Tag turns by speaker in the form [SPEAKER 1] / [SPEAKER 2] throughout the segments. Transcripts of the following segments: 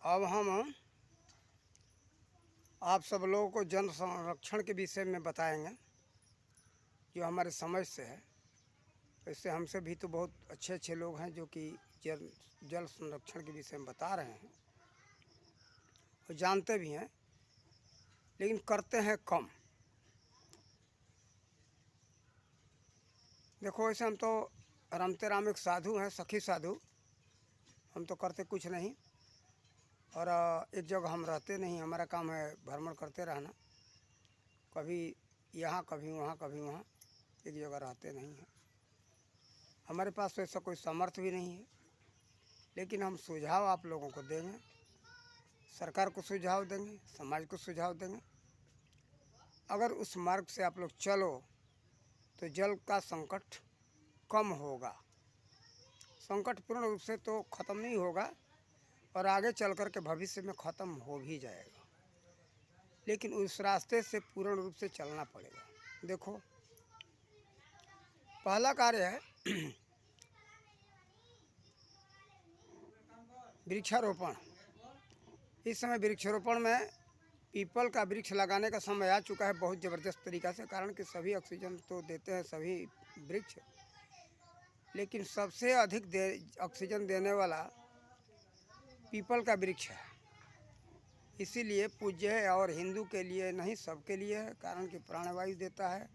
[SPEAKER 1] अब हम आप सब लोगों को जल संरक्षण के विषय में बताएंगे जो हमारे समझ से है। वैसे हमसे भी तो बहुत अच्छे अच्छे लोग हैं जो कि जल संरक्षण के विषय में बता रहे हैं और जानते भी हैं, लेकिन करते हैं कम। देखो, वैसे हम तो रमते राम एक साधु हैं, सखी साधु। हम तो करते कुछ नहीं और एक जगह हम रहते नहीं। हमारा काम है भ्रमण करते रहना, कभी यहाँ कभी वहाँ कभी वहाँ, एक जगह रहते नहीं हैं। हमारे पास वैसा कोई सामर्थ्य भी नहीं है, लेकिन हम सुझाव आप लोगों को देंगे, सरकार को सुझाव देंगे, समाज को सुझाव देंगे। अगर उस मार्ग से आप लोग चलो तो जल का संकट कम होगा। संकट पूर्ण रूप से तो ख़त्म नहीं होगा और आगे चल कर के भविष्य में ख़त्म हो भी जाएगा, लेकिन उस रास्ते से पूर्ण रूप से चलना पड़ेगा। देखो, पहला कार्य है वृक्षारोपण। इस समय वृक्षारोपण में पीपल का वृक्ष लगाने का समय आ चुका है बहुत ज़बरदस्त तरीक़ा से, कारण कि सभी ऑक्सीजन तो देते हैं सभी वृक्ष, लेकिन सबसे अधिक ऑक्सीजन देने वाला पीपल का वृक्ष है। इसीलिए पूज्य है और हिंदू के लिए नहीं सबके लिए है, कारण कि प्राणवायु देता है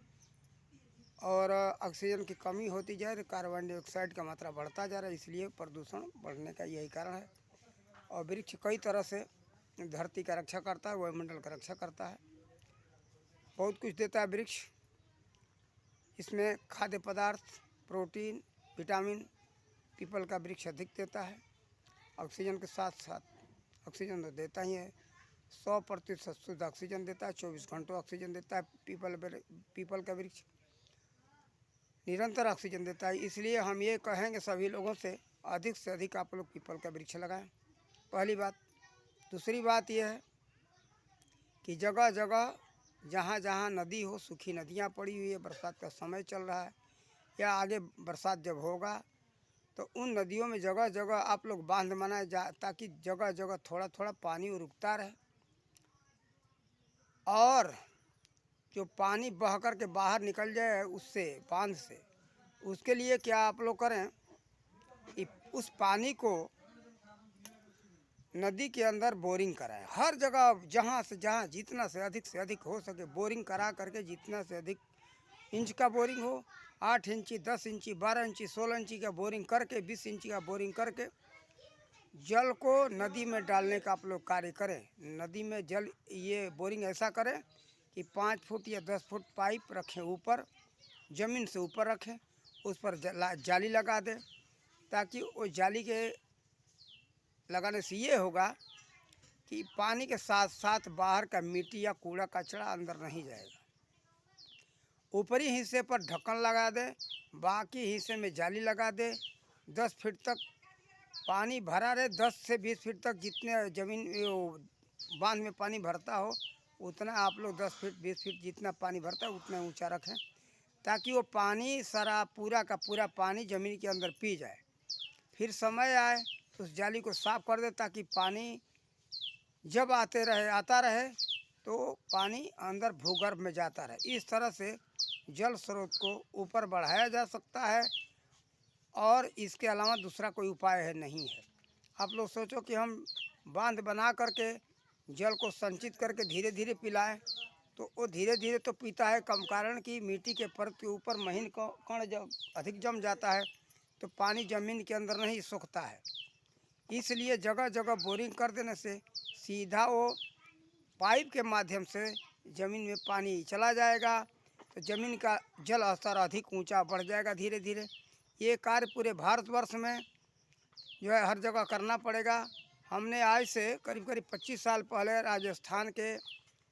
[SPEAKER 1] और ऑक्सीजन की कमी होती जा रही, कार्बन डाइऑक्साइड का मात्रा बढ़ता जा रहा है, इसलिए प्रदूषण बढ़ने का यही कारण है। और वृक्ष कई तरह से धरती का रक्षा करता है, वायुमंडल का रक्षा करता है, बहुत कुछ देता है वृक्ष। इसमें खाद्य पदार्थ, प्रोटीन, विटामिन पीपल का वृक्ष अधिक देता है। ऑक्सीजन के साथ साथ ऑक्सीजन तो देता ही है, 100% शुद्ध ऑक्सीजन देता है, 24 घंटों ऑक्सीजन देता है। पीपल का वृक्ष निरंतर ऑक्सीजन देता है। इसलिए हम ये कहेंगे सभी लोगों से अधिक आप लोग पीपल का वृक्ष लगाएं, पहली बात। दूसरी बात यह है कि जगह जगह जहाँ जहाँ नदी हो, सूखी नदियाँ पड़ी हुई है, बरसात का समय चल रहा है या आगे बरसात जब होगा तो उन नदियों में जगह जगह आप लोग बांध बनाए जा, ताकि जगह जगह थोड़ा थोड़ा पानी रुकता रहे और जो पानी बह कर के बाहर निकल जाए उससे, बांध से, उसके लिए क्या आप लोग करें कि उस पानी को नदी के अंदर बोरिंग कराएं। हर जगह जहाँ से जहाँ जितना से अधिक हो सके बोरिंग करा करके, जितना से अधिक इंच का बोरिंग हो, 8 इंची, 10 इंची, 12 इंची, 16 इंची का बोरिंग करके, 20 इंची का बोरिंग करके जल को नदी में डालने का आप लोग कार्य करें। नदी में जल, ये बोरिंग ऐसा करें कि 5 फुट या 10 फुट पाइप रखें, ऊपर ज़मीन से ऊपर रखें, उस पर जाली लगा दें, ताकि वो जाली के लगाने से ये होगा कि पानी के साथ साथ बाहर का मिट्टी या कूड़ा कचरा अंदर नहीं जाएगा। ऊपरी हिस्से पर ढक्कन लगा दे, बाकी हिस्से में जाली लगा दे। 10 फीट तक पानी भरा रहे, 10 से 20 फीट तक जितने ज़मीन बांध में पानी भरता हो उतना आप लोग 10 फीट 20 फीट जितना पानी भरता है उतना ऊंचा रखें, ताकि वो पानी सारा पूरा का पूरा पानी ज़मीन के अंदर पी जाए। फिर समय आए तो उस जाली को साफ़ कर दे, ताकि पानी जब आता रहे तो पानी अंदर भूगर्भ में जाता रहे। इस तरह से जल स्रोत को ऊपर बढ़ाया जा सकता है और इसके अलावा दूसरा कोई उपाय है नहीं है। आप लोग सोचो कि हम बांध बना करके जल को संचित करके धीरे धीरे पिलाएं, तो वो धीरे धीरे तो पीता है कम, कारण कि मिट्टी के परत के ऊपर महीन कण जब अधिक जम जाता है तो पानी ज़मीन के अंदर नहीं सोखता है। इसलिए जगह जगह बोरिंग कर देने से सीधा वो पाइप के माध्यम से ज़मीन में पानी चला जाएगा, तो ज़मीन का जल स्तर अधिक ऊंचा बढ़ जाएगा धीरे धीरे। ये कार्य पूरे भारतवर्ष में जो है हर जगह करना पड़ेगा। हमने आज से करीब 25 साल पहले राजस्थान के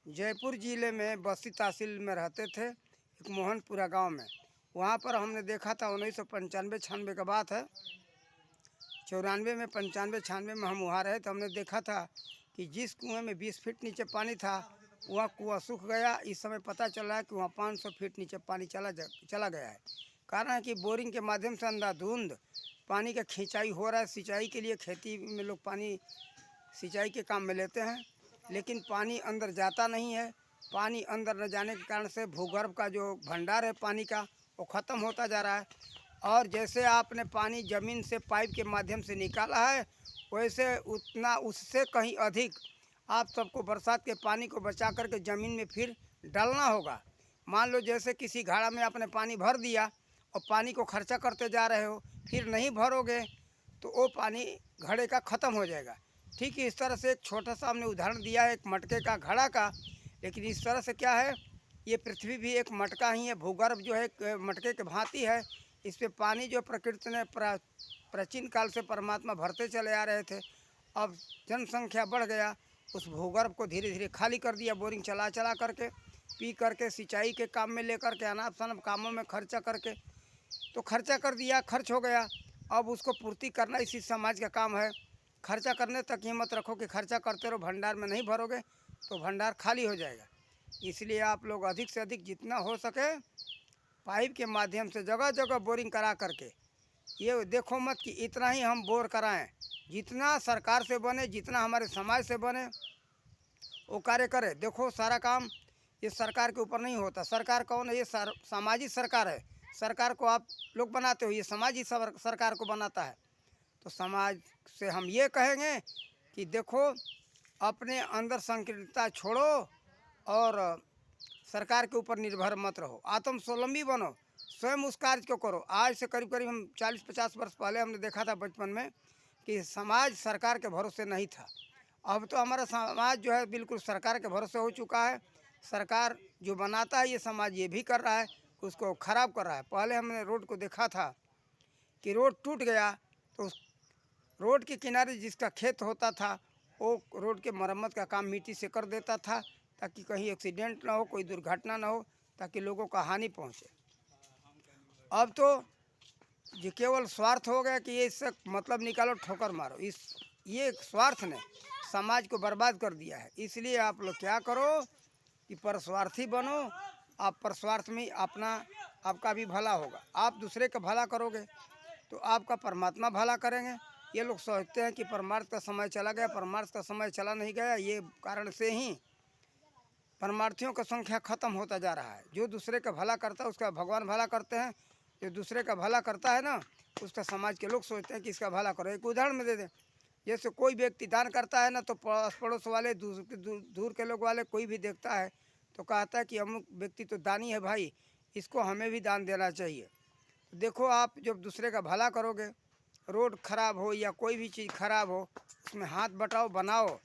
[SPEAKER 1] जयपुर ज़िले में बस्ती तहसील में रहते थे, एक मोहनपुरा गांव में। वहाँ पर हमने देखा था 1995-96 का बात है, 94 में, 95-96 में हम वहाँ रहे तो हमने देखा था कि जिस कुएं में 20 फीट नीचे पानी था वह कुआं सूख गया। इस समय पता चल रहा है कि वहाँ 500 फीट नीचे पानी चला गया है। कारण है कि बोरिंग के माध्यम से अंधाधुंध पानी का खिंचाई हो रहा है। सिंचाई के लिए खेती में लोग पानी सिंचाई के काम में लेते हैं, लेकिन पानी अंदर जाता नहीं है। पानी अंदर न जाने के कारण से भूगर्भ का जो भंडार है पानी का, वो ख़त्म होता जा रहा है। और जैसे आपने पानी ज़मीन से पाइप के माध्यम से निकाला है, वैसे उतना उससे कहीं अधिक आप सबको बरसात के पानी को बचा करके ज़मीन में फिर डालना होगा। मान लो जैसे किसी घड़ा में आपने पानी भर दिया और पानी को खर्चा करते जा रहे हो, फिर नहीं भरोगे तो वो पानी घड़े का ख़त्म हो जाएगा। ठीक है, इस तरह से एक छोटा सा हमने उदाहरण दिया है एक मटके का, घड़ा का। लेकिन इस तरह से क्या है, ये पृथ्वी भी एक मटका ही है। भूगर्भ जो है एक मटके के भांति है। इस पे पानी जो प्रकृति ने प्राचीन काल से परमात्मा भरते चले आ रहे थे। अब जनसंख्या बढ़ गया, उस भूगर्भ को धीरे धीरे खाली कर दिया, बोरिंग चला चला करके, पी करके, सिंचाई के काम में लेकर के, अनाप शनाप कामों में खर्चा करके, तो खर्चा कर दिया, खर्च हो गया। अब उसको पूर्ति करना इसी समाज का काम है। खर्चा करने तक ही मत रखो कि खर्चा करते रहो, भंडार में नहीं भरोगे तो भंडार खाली हो जाएगा। इसलिए आप लोग अधिक से अधिक जितना हो सके पाइप के माध्यम से जगह जगह बोरिंग करा करके, ये देखो मत कि इतना ही हम बोर कराएं। जितना सरकार से बने, जितना हमारे समाज से बने, वो कार्य करे। देखो सारा काम ये सरकार के ऊपर नहीं होता। सरकार कौन है? ये सामाजिक सरकार है। सरकार को आप लोग बनाते हो, ये समाज ही सरकार को बनाता है। तो समाज से हम ये कहेंगे कि देखो अपने अंदर संकीर्णता छोड़ो और सरकार के ऊपर निर्भर मत रहो, आत्म स्वावलंबी बनो, स्वयं उस कार्य को करो। आज से करीब करीब हम 40-50 वर्ष पहले हमने देखा था बचपन में कि समाज सरकार के भरोसे नहीं था। अब तो हमारा समाज जो है बिल्कुल सरकार के भरोसे हो चुका है। सरकार जो बनाता है ये समाज ये भी कर रहा है, उसको ख़राब कर रहा है। पहले हमने रोड को देखा था कि रोड टूट गया तो उस रोड के किनारे जिसका खेत होता था वो रोड के मरम्मत का काम मिट्टी से कर देता था, ताकि कहीं एक्सीडेंट ना हो, कोई दुर्घटना ना हो, ताकि लोगों का हानि पहुंचे। अब तो ये केवल स्वार्थ हो गया कि ये इससे मतलब निकालो, ठोकर मारो। ये स्वार्थ ने समाज को बर्बाद कर दिया है। इसलिए आप लोग क्या करो कि परस्वार्थी बनो। आप परस्वार्थ में आपका भी भला होगा। आप दूसरे का भला करोगे तो आपका परमात्मा भला करेंगे। ये लोग सोचते हैं कि परमार्थ का समय चला गया, परमार्थ का समय चला नहीं गया। ये कारण से ही परमार्थियों का संख्या ख़त्म होता जा रहा है। जो दूसरे का भला करता है उसका भगवान भला करते हैं। जो दूसरे का भला करता है ना, उसका समाज के लोग सोचते हैं कि इसका भला करो। एक उदाहरण में दे दें, जैसे कोई व्यक्ति दान करता है ना, तो पड़ोस पड़ोस वाले, दूर के लोग वाले, कोई भी देखता है तो कहता है कि अमुक व्यक्ति तो दानी है भाई, इसको हमें भी दान देना चाहिए। तो देखो आप जब दूसरे का भला करोगे, रोड खराब हो या कोई भी चीज़ खराब हो, उसमें हाथ बटाओ, बनाओ।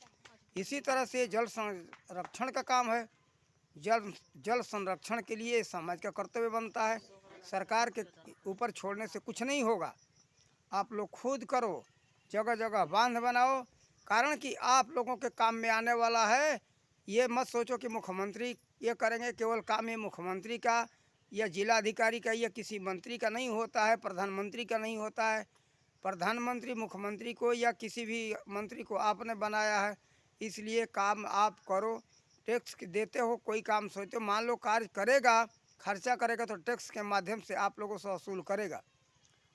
[SPEAKER 1] इसी तरह से जल संरक्षण का काम है। जल संरक्षण के लिए समाज का कर्तव्य बनता है। सरकार के ऊपर छोड़ने से कुछ नहीं होगा। आप लोग खुद करो, जगह जगह बांध बनाओ, कारण कि आप लोगों के काम में आने वाला है। ये मत सोचो कि मुख्यमंत्री ये करेंगे। केवल काम ये मुख्यमंत्री का या जिलाधिकारी का या किसी मंत्री का नहीं होता है, प्रधानमंत्री का नहीं होता है। प्रधानमंत्री मुख्यमंत्री को या किसी भी मंत्री को आपने बनाया है, इसलिए काम आप करो। टैक्स देते हो, कोई काम सोचते हो, मान लो कार्य करेगा, खर्चा करेगा तो टैक्स के माध्यम से आप लोगों से वसूल करेगा।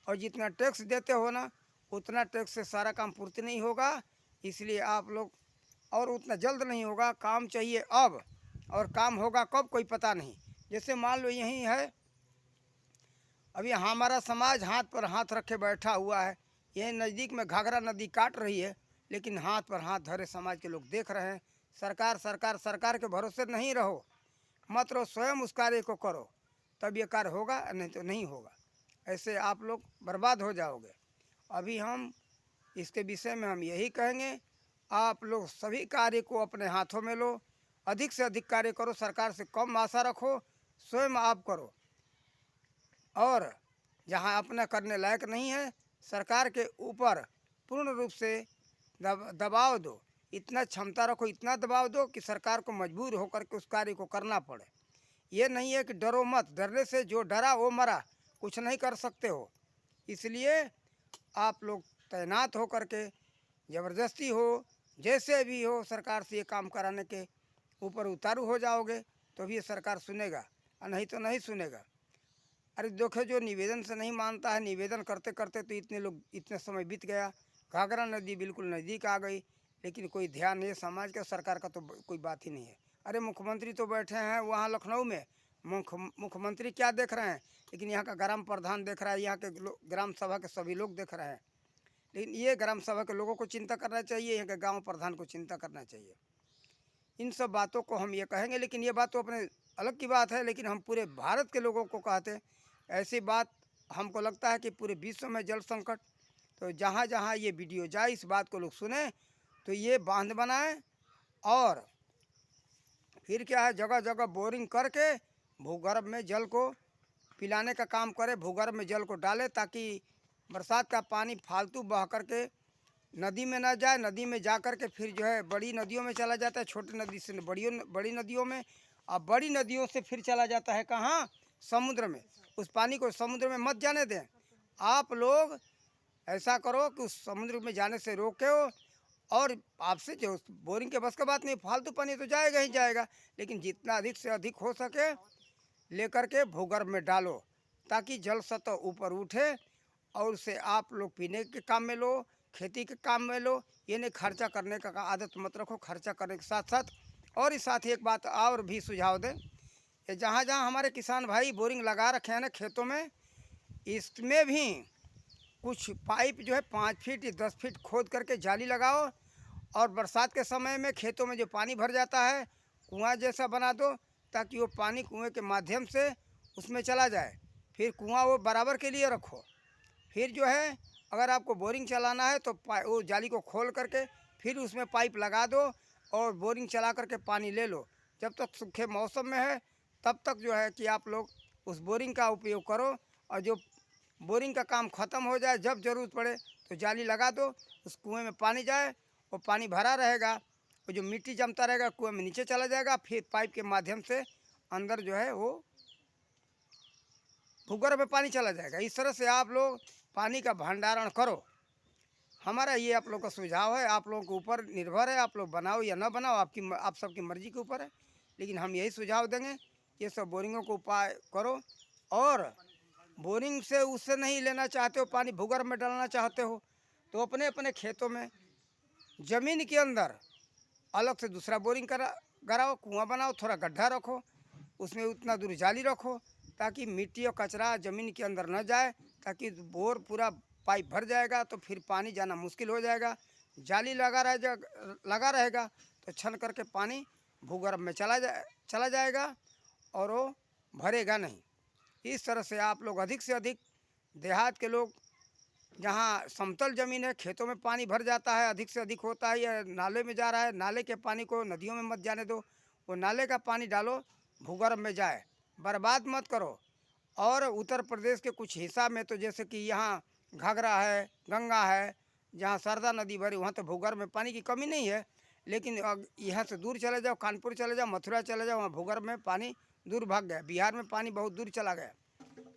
[SPEAKER 1] और जितना टैक्स देते हो ना, उतना टैक्स से सारा काम पूर्ति नहीं होगा। इसलिए आप लोग, और उतना जल्द नहीं होगा। काम चाहिए अब, और काम होगा कब कोई पता नहीं। जैसे मान लो यही है, अभी हमारा समाज हाथ पर हाथ रखे बैठा हुआ है। यही नज़दीक में घाघरा नदी काट रही है, लेकिन हाथ पर हाथ धरे समाज के लोग देख रहे हैं। सरकार सरकार सरकार के भरोसे नहीं रहो, मत रहो, स्वयं उस कार्य को करो, तब ये कार्य होगा, नहीं तो नहीं होगा। ऐसे आप लोग बर्बाद हो जाओगे। अभी हम इसके विषय में हम यही कहेंगे, आप लोग सभी कार्य को अपने हाथों में लो, अधिक से अधिक कार्य करो, सरकार से कम आशा रखो, स्वयं आप करो। और जहाँ अपना करने लायक नहीं है, सरकार के ऊपर पूर्ण रूप से दबाव दो। इतना क्षमता रखो, इतना दबाव दो कि सरकार को मजबूर होकर के उस कार्य को करना पड़े। ये नहीं है कि डरो मत, डरने से जो डरा वो मरा, कुछ नहीं कर सकते हो। इसलिए आप लोग तैनात हो करके, ज़बरदस्ती हो, जैसे भी हो, सरकार से ये काम कराने के ऊपर उतारू हो जाओगे तो भी ये सरकार सुनेगा, और नहीं तो नहीं सुनेगा। अरे देखो, जो निवेदन से नहीं मानता है, निवेदन करते करते तो इतने समय बीत गया। घाघरा नदी बिल्कुल नज़दीक आ गई। लेकिन कोई ध्यान नहीं है समाज का, सरकार का तो कोई बात ही नहीं है। अरे मुख्यमंत्री तो बैठे हैं वहाँ लखनऊ में, मुख्यमंत्री क्या देख रहे हैं, लेकिन यहाँ का ग्राम प्रधान देख रहा है, यहाँ के ग्राम सभा के सभी लोग देख रहे हैं। लेकिन ये ग्राम सभा के लोगों को चिंता करना चाहिए, यहाँ के गांव प्रधान को चिंता करना चाहिए। इन सब बातों को हम ये कहेंगे, लेकिन ये बात तो अपने अलग की बात है, लेकिन हम पूरे भारत के लोगों को कहते हैं ऐसी बात। हमको लगता है कि पूरे विश्व में जल संकट, तो जहाँ जहाँ ये वीडियो जाए इस बात को लोग सुने, तो ये बांध बनाए और फिर क्या है, जगह जगह बोरिंग करके भूगर्भ में जल को पिलाने का काम करे, भूगर्भ में जल को डाले, ताकि बरसात का पानी फालतू बह करके नदी में ना जाए। नदी में जा कर के फिर जो है बड़ी नदियों में चला जाता है, छोटी नदी से बड़ी नदियों में, और बड़ी नदियों से फिर चला जाता है कहाँ, समुद्र में। उस पानी को समुद्र में मत जाने दें। आप लोग ऐसा करो कि उस समुद्र में जाने से रोको, और आपसे जो बोरिंग के बस का बात नहीं, फालतू पानी तो जाएगा ही जाएगा, लेकिन जितना अधिक से अधिक हो सके लेकर के भूगर्भ में डालो, ताकि जल सतह ऊपर उठे और उसे आप लोग पीने के काम में लो, खेती के काम में लो। ये नहीं खर्चा करने का आदत मत रखो, खर्चा करने के साथ साथ। और इस साथ एक बात और भी सुझाव दें, कि जहाँ जहाँ हमारे किसान भाई बोरिंग लगा रखे हैं ना खेतों में, इसमें भी कुछ पाइप जो है 5 फीट या 10 फीट खोद करके जाली लगाओ, और बरसात के समय में खेतों में जो पानी भर जाता है कुआं जैसा बना दो, ताकि वो पानी कुएं के माध्यम से उसमें चला जाए। फिर कुआं वो बराबर के लिए रखो। फिर जो है अगर आपको बोरिंग चलाना है तो वो जाली को खोल करके फिर उसमें पाइप लगा दो और बोरिंग चला करके पानी ले लो। जब तक सूखे मौसम में है तब तक जो है कि आप लोग उस बोरिंग का उपयोग करो, और जो बोरिंग का काम ख़त्म हो जाए, जब ज़रूरत पड़े तो जाली लगा दो, उस कुएं में पानी जाए, वो पानी भरा रहेगा, वो जो मिट्टी जमता रहेगा कुएं में नीचे चला जाएगा, फिर पाइप के माध्यम से अंदर जो है वो भूगर्भ में पानी चला जाएगा। इस तरह से आप लोग पानी का भंडारण करो। हमारा ये आप लोग का सुझाव है, आप लोगों के ऊपर निर्भर है, आप लोग बनाओ या ना बनाओ, आप सबकी मर्जी के ऊपर है, लेकिन हम यही सुझाव देंगे, ये सब बोरिंगों को उपाय करो। और बोरिंग से उससे नहीं लेना चाहते हो पानी, भूगर्भ में डालना चाहते हो, तो अपने अपने खेतों में ज़मीन के अंदर अलग से दूसरा बोरिंग कराओ, कुआं बनाओ, थोड़ा गड्ढा रखो, उसमें उतना दूर जाली रखो, ताकि मिट्टी और कचरा ज़मीन के अंदर न जाए, ताकि बोर पूरा पाइप भर जाएगा तो फिर पानी जाना मुश्किल हो जाएगा। जाली लगा रहेगा तो छन करके पानी भूगर्भ में चला जाएगा और वो भरेगा नहीं। इस तरह से आप लोग अधिक से अधिक, देहात के लोग जहाँ समतल ज़मीन है, खेतों में पानी भर जाता है, अधिक से अधिक होता है या नाले में जा रहा है, नाले के पानी को नदियों में मत जाने दो, वो नाले का पानी डालो भूगर्भ में जाए, बर्बाद मत करो। और उत्तर प्रदेश के कुछ हिस्सा में तो जैसे कि यहाँ घाघरा है, गंगा है, जहाँ सरदा नदी भरी, वहाँ तो भूगर्भ में पानी की कमी नहीं है, लेकिन यहाँ से दूर चले जाओ, कानपुर चले जाओ, मथुरा चले जाओ, वहाँ भूगर्भ में पानी दूर भाग गया, बिहार में पानी बहुत दूर चला गया।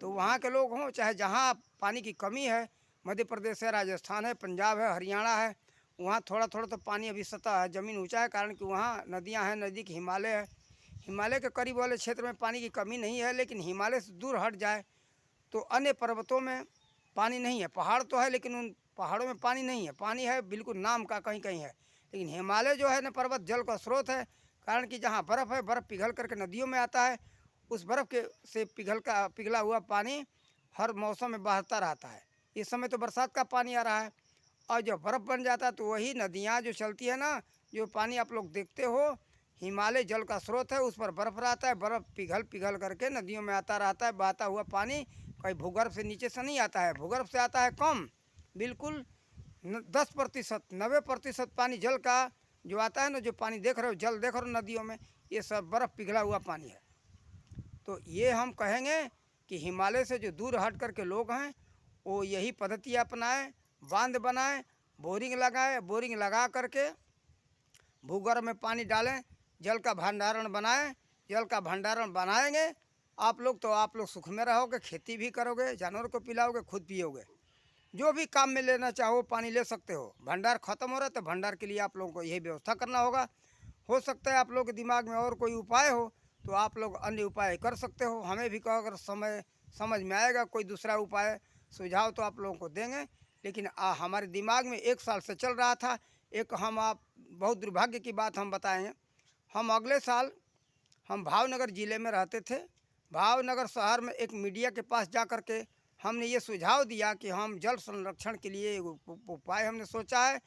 [SPEAKER 1] तो वहाँ के लोग हों चाहे जहाँ पानी की कमी है, मध्य प्रदेश है, राजस्थान है, पंजाब है, हरियाणा है, वहाँ थोड़ा थोड़ा तो पानी अभी सतह है, ज़मीन ऊँचा है, कारण कि वहाँ नदियाँ हैं, नज़दीक हिमालय है। हिमालय के करीब वाले क्षेत्र में पानी की कमी नहीं है, लेकिन हिमालय से दूर हट जाए तो अन्य पर्वतों में पानी नहीं है। पहाड़ तो है लेकिन उन पहाड़ों में पानी नहीं है, पानी है बिल्कुल नाम का, कहीं कहीं है, लेकिन हिमालय जो है ना पर्वत जल का स्रोत है, कारण कि जहाँ बर्फ़ है, बर्फ़ पिघल करके नदियों में आता है, उस बर्फ़ के से पिघला हुआ पानी हर मौसम में बहता रहता है। इस समय तो बरसात का पानी आ रहा है, और जब बर्फ़ बन जाता है तो वही नदियाँ जो चलती है ना, जो पानी आप लोग देखते हो, हिमालय जल का स्रोत है, उस पर बर्फ़ रहता है, बर्फ़ पिघल करके नदियों में आता रहता है, बहता हुआ पानी कहीं भूगर्भ से नीचे से नहीं आता है, भूगर्भ से आता है कम, बिल्कुल 10%, 90% पानी जल का जो आता है ना, जो पानी देख रहे हो, जल देख रहे हो नदियों में, ये सब बर्फ़ पिघला हुआ पानी है। तो ये हम कहेंगे कि हिमालय से जो दूर हट कर के लोग हैं वो यही पद्धति अपनाएं, बांध बनाएं, बोरिंग लगाएं, बोरिंग लगा करके भूगर्भ में पानी डालें, जल का भंडारण बनाएं। जल का भंडारण बनाएंगे आप लोग तो आप लोग सुख में रहोगे, खेती भी करोगे, जानवर को पिलाओगे, खुद पियोगे, जो भी काम में लेना चाहो पानी ले सकते हो। भंडार ख़त्म हो रहा है तो भंडार के लिए आप लोगों को यही व्यवस्था करना होगा। हो सकता है आप लोग के दिमाग में और कोई उपाय हो तो आप लोग अन्य उपाय कर सकते हो, हमें भी कहो, अगर समझ में आएगा कोई दूसरा उपाय सुझाव तो आप लोगों को देंगे। लेकिन हमारे दिमाग में 1 साल से चल रहा था, एक हम आप बहुत दुर्भाग्य की बात हम बताएं। हम अगले साल हम भावनगर ज़िले में रहते थे। भावनगर शहर में एक मीडिया के पास जा कर के हमने ये सुझाव दिया कि हम जल संरक्षण के लिए एक उपाय हमने सोचा है,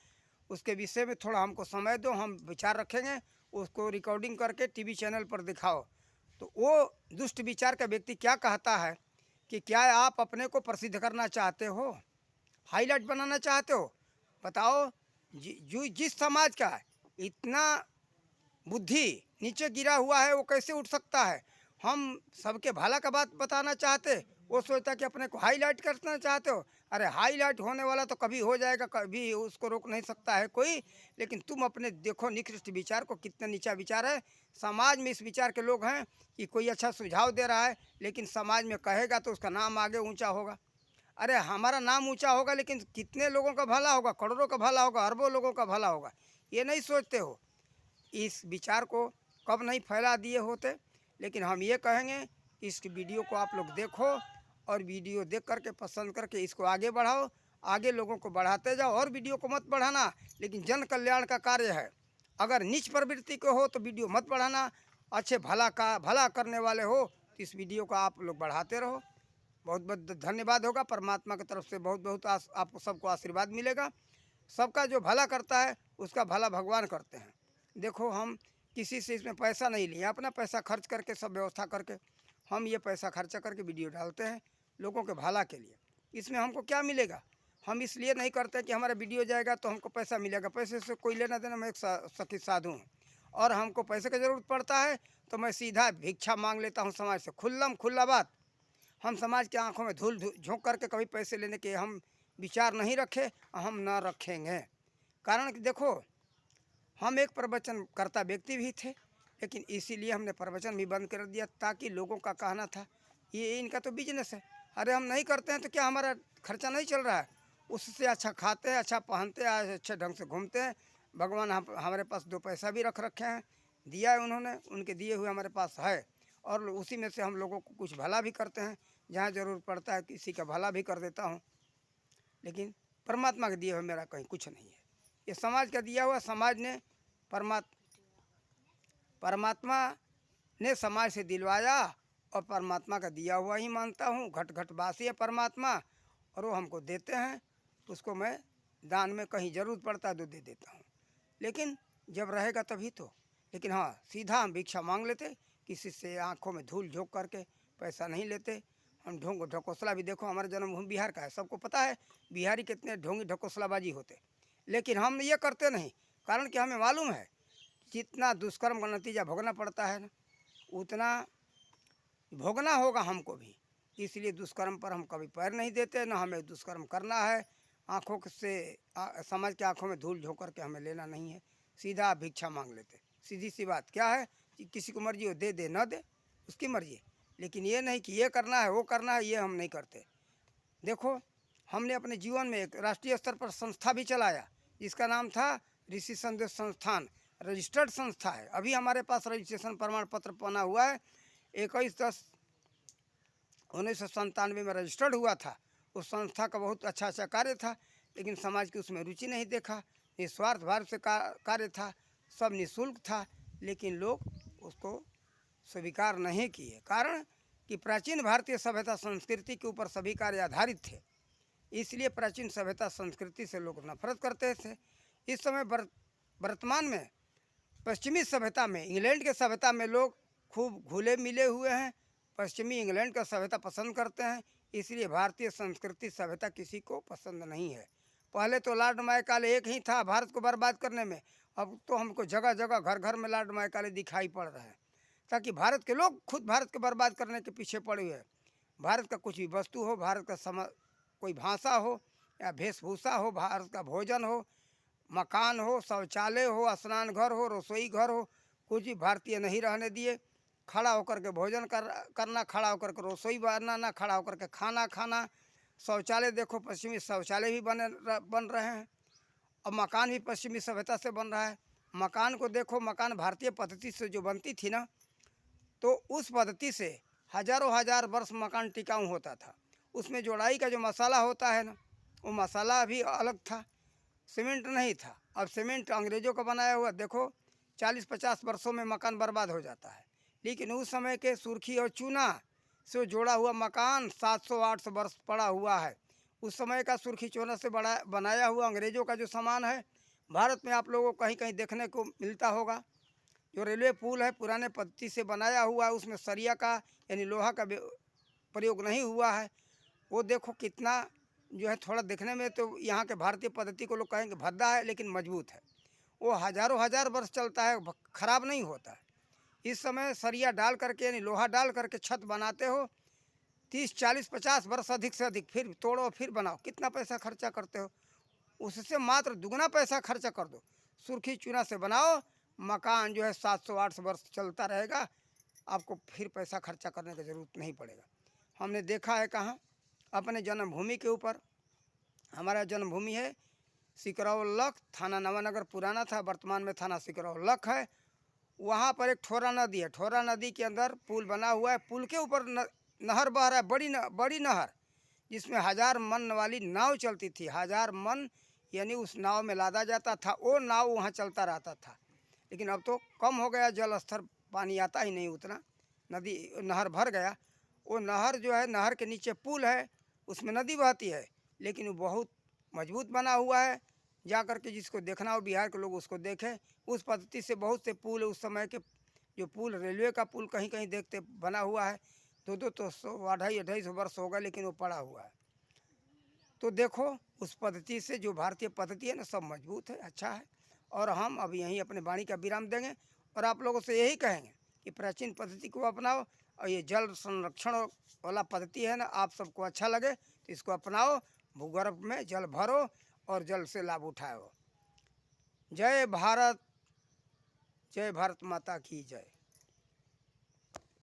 [SPEAKER 1] उसके विषय में थोड़ा हमको समय दो, हम विचार रखेंगे, उसको रिकॉर्डिंग करके टीवी चैनल पर दिखाओ। तो वो दुष्ट विचार का व्यक्ति क्या कहता है कि क्या आप अपने को प्रसिद्ध करना चाहते हो, हाईलाइट बनाना चाहते हो? बताओ, जो जिस समाज का इतना बुद्धि नीचे गिरा हुआ है वो कैसे उठ सकता है? हम सबके भला का बात बताना चाहते, वो सोचता कि अपने को हाईलाइट करना चाहते हो। अरे हाईलाइट होने वाला तो कभी हो जाएगा, कभी उसको रोक नहीं सकता है कोई। लेकिन तुम अपने देखो निकृष्ट विचार को, कितना नीचा विचार है। समाज में इस विचार के लोग हैं कि कोई अच्छा सुझाव दे रहा है, लेकिन समाज में कहेगा तो उसका नाम आगे ऊंचा होगा। अरे हमारा नाम ऊंचा होगा, लेकिन कितने लोगों का भला होगा, करोड़ों का भला होगा, अरबों लोगों का भला होगा, ये नहीं सोचते हो। इस विचार को कब नहीं फैला दिए होते। लेकिन हम ये कहेंगे कि इस वीडियो को आप लोग देखो और वीडियो देख करके पसंद करके इसको आगे बढ़ाओ, आगे लोगों को बढ़ाते जाओ। और वीडियो को मत बढ़ाना, लेकिन जन कल्याण का कार्य है। अगर नीच प्रवृत्ति को हो तो वीडियो मत बढ़ाना, अच्छे भला करने वाले हो तो इस वीडियो को आप लोग बढ़ाते रहो। बहुत बहुत धन्यवाद होगा। परमात्मा की तरफ से बहुत बहुत आपको सबको आशीर्वाद मिलेगा। सबका जो भला करता है उसका भला भगवान करते हैं। देखो, हम किसी से इसमें पैसा नहीं लिए, अपना पैसा खर्च करके सब व्यवस्था करके हम ये पैसा खर्चा करके वीडियो डालते हैं लोगों के भला के लिए। इसमें हमको क्या मिलेगा? हम इसलिए नहीं करते कि हमारा वीडियो जाएगा तो हमको पैसा मिलेगा। पैसे से कोई लेना देना, मैं एक सखी साधु हूँ और हमको पैसे की ज़रूरत पड़ता है तो मैं सीधा भिक्षा मांग लेता हूँ समाज से। खुला बात। हम समाज की आंखों में धूल झोंक करके कभी पैसे लेने के हम विचार नहीं रखे, हम न रखेंगे। कारण कि देखो, हम एक प्रवचन करता व्यक्ति भी थे, लेकिन इसीलिए हमने प्रवचन भी बंद कर दिया ताकि लोगों का कहना था ये इनका तो बिजनेस है। अरे हम नहीं करते हैं तो क्या हमारा खर्चा नहीं चल रहा है? उससे अच्छा खाते हैं, अच्छा पहनते हैं, अच्छे ढंग से घूमते हैं। भगवान हमारे पास दो पैसा भी रख रखे हैं, दिया है उन्होंने, उनके दिए हुए हमारे पास है। और उसी में से हम लोगों को कुछ भला भी करते हैं, जहाँ ज़रूरत पड़ता है किसी का भला भी कर देता हूँ। लेकिन परमात्मा के दिए हुए मेरा कहीं कुछ नहीं है, ये समाज का दिया हुआ। समाज ने परमात्मा ने समाज से दिलवाया और परमात्मा का दिया हुआ ही मानता हूँ। घट घट वासी है परमात्मा और वो हमको देते हैं, उसको मैं दान में कहीं ज़रूरत पड़ता है तो दे देता हूँ। लेकिन जब रहेगा तभी तो। लेकिन हाँ, सीधा हम भिक्षा मांग लेते, किसी से आंखों में धूल झोंक करके पैसा नहीं लेते। हम ढोंग ढकोसला भी, देखो हमारा जन्मभूमि बिहार का है, सबको पता है बिहारी कितने ढोंगी ढकोसलाबाजी होते। लेकिन हम ये करते नहीं, कारण कि हमें मालूम है जितना दुष्कर्म का नतीजा भोगना पड़ता है ना, उतना भोगना होगा हमको भी। इसलिए दुष्कर्म पर हम कभी पैर नहीं देते, ना हमें दुष्कर्म करना है। आँखों से समाज के आँखों में धूल झोंक करके हमें लेना नहीं है, सीधा भिक्षा मांग लेते। सीधी सी बात क्या है कि किसी को मर्जी हो दे दे, न दे उसकी मर्जी। लेकिन ये नहीं कि ये करना है वो करना है, ये हम नहीं करते। देखो, हमने अपने जीवन में एक राष्ट्रीय स्तर पर संस्था भी चलाया जिसका नाम था ऋषि संदेश संस्थान। रजिस्टर्ड संस्था है, अभी हमारे पास रजिस्ट्रेशन प्रमाण पत्र बना हुआ है। 21/10/1997 में रजिस्टर्ड हुआ था। उस संस्था का बहुत अच्छा कार्य था, लेकिन समाज की उसमें रुचि नहीं देखा। निस्वार्थ भाव से कार्य था, सब निःशुल्क था, लेकिन लोग उसको स्वीकार नहीं किए। कारण कि प्राचीन भारतीय सभ्यता संस्कृति के ऊपर सभी कार्य आधारित थे, इसलिए प्राचीन सभ्यता संस्कृति से लोग नफरत करते थे। इस समय वर्तमान में पश्चिमी सभ्यता में, इंग्लैंड के सभ्यता में लोग खूब घुले मिले हुए हैं। पश्चिमी इंग्लैंड का सभ्यता पसंद करते हैं, इसलिए भारतीय संस्कृति सभ्यता किसी को पसंद नहीं है। पहले तो लॉर्ड मायकाले एक ही था भारत को बर्बाद करने में, अब तो हमको जगह जगह घर घर में लॉर्ड मायकाले दिखाई पड़ रहे हैं, ताकि भारत के लोग खुद भारत को बर्बाद करने के पीछे पड़े हुए हैं। भारत का कुछ भी वस्तु हो, भारत का कोई भाषा हो या वेशभूषा हो, भारत का भोजन हो, मकान हो, शौचालय हो, स्नान घर हो, रसोई घर हो, कुछ भी भारतीय नहीं रहने दिए। खड़ा होकर के भोजन करना, खड़ा होकर के रसोई बनाना, खड़ा होकर के खाना खाना। शौचालय देखो, पश्चिमी शौचालय भी बन रहे हैं। अब मकान भी पश्चिमी सभ्यता से बन रहा है। मकान को देखो, मकान भारतीय पद्धति से जो बनती थी ना, तो उस पद्धति से हजारों हजार वर्ष मकान टिकाऊ होता था। उसमें जोड़ाई का जो मसाला होता है ना, वो मसाला भी अलग था, सीमेंट नहीं था। अब सीमेंट अंग्रेज़ों का बनाया हुआ देखो 40-50 वर्षों में मकान बर्बाद हो जाता है, लेकिन उस समय के सुर्खी और चूना से जोड़ा हुआ मकान 700-800 वर्ष पड़ा हुआ है। उस समय का सुर्खी चूना से बड़ा बनाया हुआ अंग्रेज़ों का जो सामान है, भारत में आप लोगों को कहीं कहीं देखने को मिलता होगा। जो रेलवे पुल है पुराने पद्धति से बनाया हुआ है, उसमें सरिया का यानी लोहा का प्रयोग नहीं हुआ है। वो देखो कितना जो है, थोड़ा देखने में तो यहाँ के भारतीय पद्धति को लोग कहेंगे भद्दा है, लेकिन मजबूत है। वो हज़ारों हज़ार वर्ष चलता है, खराब नहीं होता है। इस समय सरिया डाल करके यानी लोहा डाल करके छत बनाते हो 30-40-50 वर्ष अधिक से अधिक, फिर तोड़ो फिर बनाओ, कितना पैसा खर्चा करते हो? उससे मात्र दुगना पैसा खर्चा कर दो, सुर्खी चूना से बनाओ, मकान जो है 700-800 वर्ष चलता रहेगा, आपको फिर पैसा खर्चा करने की ज़रूरत नहीं पड़ेगा। हमने देखा है कहाँ, अपने जन्मभूमि के ऊपर। हमारा जन्मभूमि है सिकरौलख, थाना नवानगर पुराना था, वर्तमान में थाना सिकरौलख है। वहाँ पर एक ठोरा नदी है, ठोरा नदी के अंदर पुल बना हुआ है, पुल के ऊपर नहर बह रहा है, बड़ी नहर, जिसमें 1000 मन वाली नाव चलती थी। 1000 मन यानी उस नाव में लादा जाता था, वो नाव वहाँ चलता रहता था। लेकिन अब तो कम हो गया, जल स्तर, पानी आता ही नहीं उतना, नदी नहर भर गया। वो नहर जो है, नहर के नीचे पुल है, उसमें नदी बहती है, लेकिन वो बहुत मजबूत बना हुआ है। जा कर के जिसको देखना हो बिहार के लोग उसको देखें। उस पद्धति से बहुत से पुल उस समय के, जो पुल रेलवे का पुल कहीं कहीं देखते बना हुआ है, 2-2 तो 250-250 वर्ष हो गए, लेकिन वो पड़ा हुआ है। तो देखो उस पद्धति से जो भारतीय पद्धति है ना, सब मजबूत है, अच्छा है। और हम अब यहीं अपने वाणी का विराम देंगे और आप लोगों से यही कहेंगे कि प्राचीन पद्धति को अपनाओ, और ये जल संरक्षण वाला पद्धति है ना, आप सबको अच्छा लगे तो इसको अपनाओ, भूगर्भ में जल भरो और जल से लाभ उठाओ। जय भारत, जय भारत माता की जय।